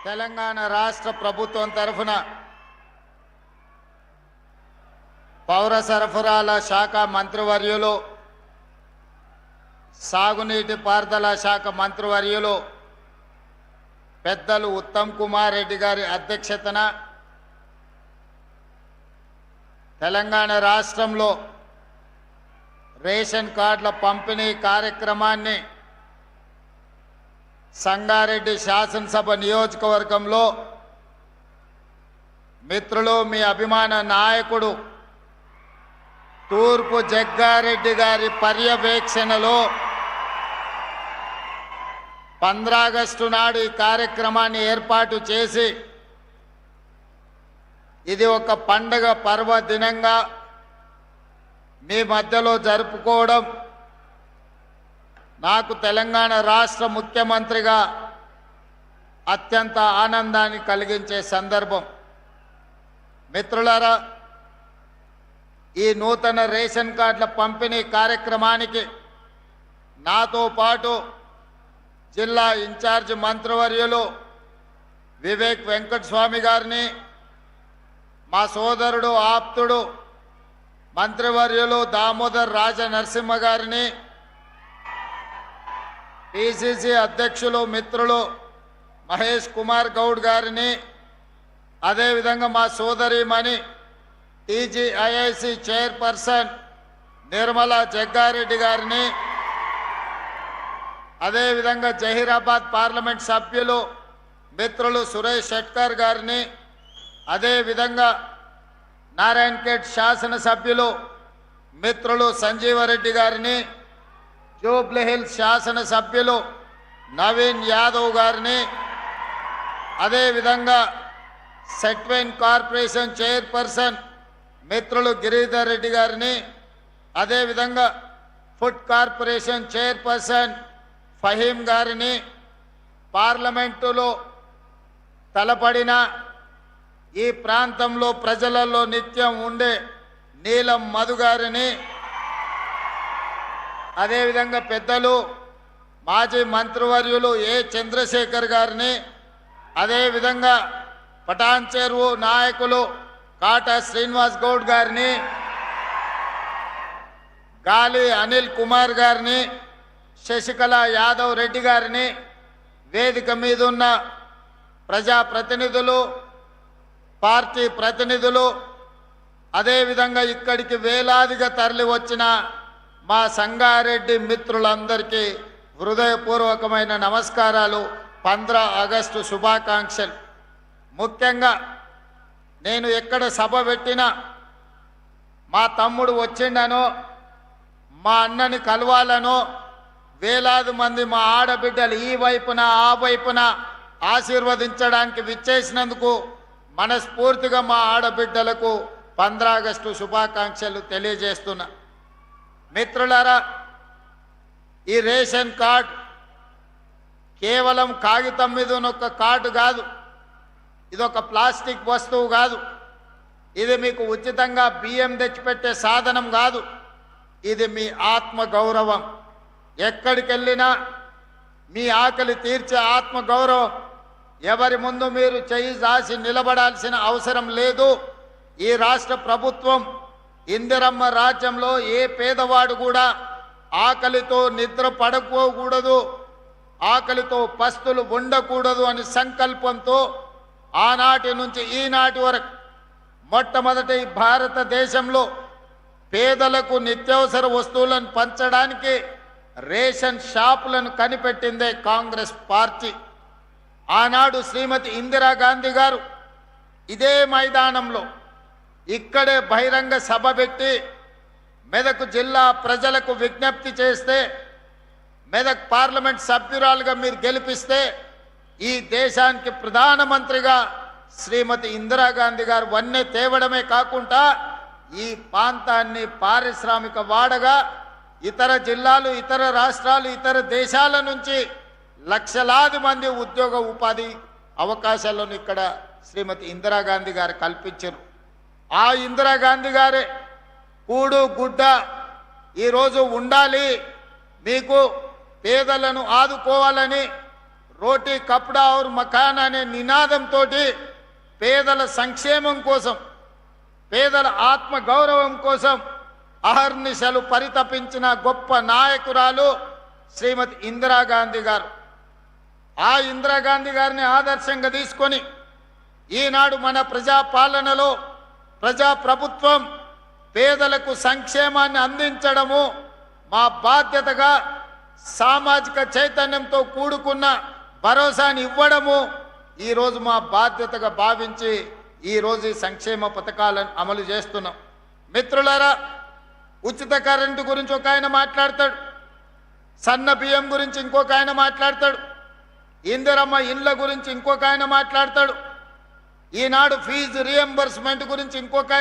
తెలంగాణ రాష్ట్ర ప్రభుత్వం తరఫున పౌర సరఫరాల శాఖ మంత్రివర్యులు, సాగునీటి పారుదల శాఖ మంత్రివర్యులు పెద్దలు ఉత్తమ్ కుమార్ రెడ్డి గారి అధ్యక్షతన తెలంగాణ రాష్ట్రంలో రేషన్ కార్డుల పంపిణీ కార్యక్రమాన్ని సంగారెడ్డి శాసనసభ నియోజకవర్గంలో మిత్రులు, మీ అభిమాన నాయకుడు తూర్పు జగ్గారెడ్డి గారి పర్యవేక్షణలో 15 ఆగస్టు నాడు ఈ కార్యక్రమాన్ని ఏర్పాటు చేసి ఇది ఒక పండగ పర్వదినంగా మీ మధ్యలో జరుపుకోవడం నాకు తెలంగాణ రాష్ట్ర ముఖ్యమంత్రిగా అత్యంత ఆనందాన్ని కలిగించే సందర్భం. మిత్రులారా, ఈ నూతన రేషన్ కార్డుల పంపిణీ కార్యక్రమానికి నాతో పాటు జిల్లా ఇన్ఛార్జ్ మంత్రివర్యులు వివేక్ వెంకటస్వామి గారిని, మా సోదరుడు ఆప్తుడు మంత్రివర్యులు దామోదర్ రాజ నరసింహ గారిని, పిసిసి అధ్యక్షులు మిత్రులు మహేష్ కుమార్ గౌడ్ గారిని, అదేవిధంగా మా సోదరిమణి టీజీఐఐసి చైర్పర్సన్ నిర్మలా జగ్గారెడ్డి గారిని, అదేవిధంగా జహీరాబాద్ పార్లమెంట్ సభ్యులు మిత్రులు సురేష్ షెట్కర్ గారిని, అదేవిధంగా నారాయణఖేడ్ శాసనసభ్యులు మిత్రులు సంజీవరెడ్డి గారిని, జూబ్లీహిల్స్ శాసనసభ్యులు నవీన్ యాదవ్ గారిని, అదేవిధంగా సెట్వైన్ కార్పొరేషన్ చైర్పర్సన్ మిత్రులు గిరిధర్ రెడ్డి గారిని, అదేవిధంగా ఫుడ్ కార్పొరేషన్ చైర్పర్సన్ ఫహీం గారిని, పార్లమెంటులో తలపడిన ఈ ప్రాంతంలో ప్రజలలో నిత్యం ఉండే నీలం మధు గారిని, అదేవిధంగా పెద్దలు మాజీ మంత్రివర్యులు ఏ చంద్రశేఖర్ గారిని, అదేవిధంగా పటాన్ చెరువు నాయకులు కాటా శ్రీనివాస్ గౌడ్ గారిని, గాలి అనిల్ కుమార్ గారిని, శశికళ యాదవ్ రెడ్డి గారిని, వేదిక మీద ఉన్న ప్రజాప్రతినిధులు, పార్టీ ప్రతినిధులు, అదేవిధంగా ఇక్కడికి వేలాదిగా తరలి వచ్చిన మా సంగారెడ్డి మిత్రులందరికీ హృదయపూర్వకమైన నమస్కారాలు, 15 ఆగస్టు శుభాకాంక్షలు. ముఖ్యంగా నేను ఎక్కడ సభ పెట్టినా మా తమ్ముడు వచ్చిండనో, మా అన్నని కలవాలనో వేలాది మంది మా ఆడబిడ్డలు ఈ వైపున ఆ వైపున ఆశీర్వదించడానికి విచ్చేసినందుకు మనస్ఫూర్తిగా మా ఆడబిడ్డలకు 15 ఆగస్టు శుభాకాంక్షలు తెలియజేస్తున్నా. మిత్రులారా, ఈ రేషన్ కార్డ్ కేవలం కాగితం మీద ఉన్న ఒక కార్డు కాదు, ఇదొక ప్లాస్టిక్ వస్తువు కాదు, ఇది మీకు ఉచితంగా బియ్యం తెచ్చిపెట్టే సాధనం కాదు, ఇది మీ ఆత్మ గౌరవం. ఎక్కడికి వెళ్ళినా మీ ఆకలి తీర్చే ఆత్మ గౌరవం. ఎవరి ముందు మీరు చేయి జాసి నిలబడాల్సిన అవసరం లేదు. ఈ రాష్ట్ర ప్రభుత్వం ఇందిరమ్మ రాజ్యంలో ఏ పేదవాడు కూడా ఆకలితో నిద్ర పడకపోకూడదు, ఆకలితో పస్తులు ఉండకూడదు అని సంకల్పంతో ఆనాటి నుంచి ఈనాటి వరకు మొట్టమొదటి భారతదేశంలో పేదలకు నిత్యావసర వస్తువులను పంచడానికి రేషన్ షాపులను కనిపెట్టిందే కాంగ్రెస్ పార్టీ. ఆనాడు శ్రీమతి ఇందిరాగాంధీ గారు ఇదే మైదానంలో ఇక్కడే బహిరంగ సభ పెట్టి మెదక్ జిల్లా ప్రజలకు విజ్ఞప్తి చేస్తే, మెదక్ పార్లమెంట్ సభ్యురాలుగా మీరు గెలిపిస్తే ఈ దేశానికి ప్రధానమంత్రిగా శ్రీమతి ఇందిరాగాంధీ గారు వన్నె తేవడమే కాకుండా ఈ ప్రాంతాన్ని పారిశ్రామిక వాడగా ఇతర జిల్లాలు, ఇతర రాష్ట్రాలు, ఇతర దేశాల నుంచి లక్షలాది మంది ఉద్యోగ ఉపాధి అవకాశాలను ఇక్కడ శ్రీమతి ఇందిరాగాంధీ గారు కల్పించారు. ఆ ఇందిరాగాంధీ గారే కూడు గుడ్డ ఈరోజు ఉండాలి, మీకు పేదలను ఆదుకోవాలని రోటీ కప్డా ఔర్ మకాన్ అనే నినాదంతో పేదల సంక్షేమం కోసం, పేదల ఆత్మ గౌరవం కోసం అహర్నిశలు పరితపించిన గొప్ప నాయకురాలు శ్రీమతి ఇందిరాగాంధీ గారు. ఆ ఇందిరాగాంధీ గారిని ఆదర్శంగా తీసుకొని ఈనాడు మన ప్రజాపాలనలో ప్రజాప్రభుత్వం పేదలకు సంక్షేమాన్ని అందించడము మా బాధ్యతగా, సామాజిక చైతన్యంతో కూడుకున్న భరోసాని ఇవ్వడము ఈరోజు మా బాధ్యతగా భావించి ఈరోజు ఈ సంక్షేమ పథకాలను అమలు చేస్తున్నాం. మిత్రులారా, ఉచిత కరెంటు గురించి ఒక ఆయన మాట్లాడతాడు, సన్న బియ్యం గురించి ఇంకొక ఆయన మాట్లాడతాడు, ఇందిరమ్మ ఇండ్ల గురించి ఇంకొక ఆయన మాట్లాడతాడు, ఈనాడు ఫీజు రియంబర్స్మెంట్ గురించి ఇంకొక